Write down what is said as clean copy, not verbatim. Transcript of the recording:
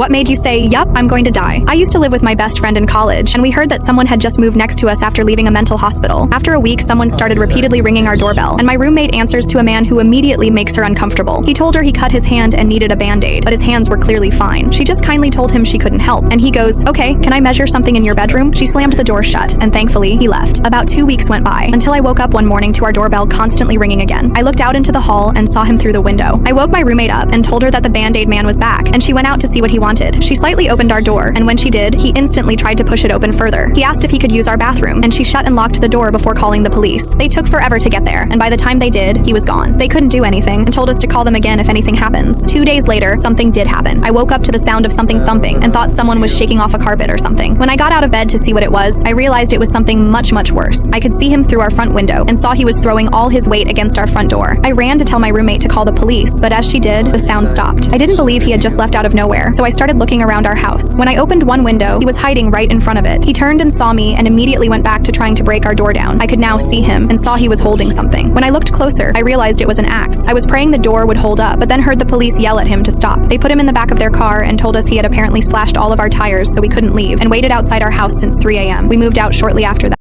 What made you say, yup, I'm going to die? I used to live with my best friend in college, and we heard that someone had just moved next to us after leaving a mental hospital. After a week, someone started repeatedly ringing our doorbell, and my roommate answers to a man who immediately makes her uncomfortable. He told her he cut his hand and needed a band-aid, but his hands were clearly fine. She just kindly told him she couldn't help, and he goes, okay, can I measure something in your bedroom? She slammed the door shut, and thankfully, he left. About 2 weeks went by, until I woke up one morning to our doorbell constantly ringing again. I looked out into the hall and saw him through the window. I woke my roommate up and told her that the band-aid man was back, and she went out to see what he wanted. She slightly opened our door, and when she did, he instantly tried to push it open further. He asked if he could use our bathroom, and she shut and locked the door before calling the police. They took forever to get there, and by the time they did, he was gone. They couldn't do anything and told us to call them again if anything happens. 2 days later, something did happen. I woke up to the sound of something thumping and thought someone was shaking off a carpet or something. When I got out of bed to see what it was, I realized it was something much, much worse. I could see him through our front window and saw he was throwing all his weight against our front door. I ran to tell my roommate to call the police, but as she did, the sound stopped. I didn't believe he had just left out of nowhere, so I started looking around our house. When I opened one window, he was hiding right in front of it. He turned and saw me and immediately went back to trying to break our door down. I could now see him and saw he was holding something. When I looked closer, I realized it was an axe. I was praying the door would hold up, but then heard the police yell at him to stop. They put him in the back of their car and told us he had apparently slashed all of our tires so we couldn't leave, and waited outside our house since 3 a.m. We moved out shortly after that.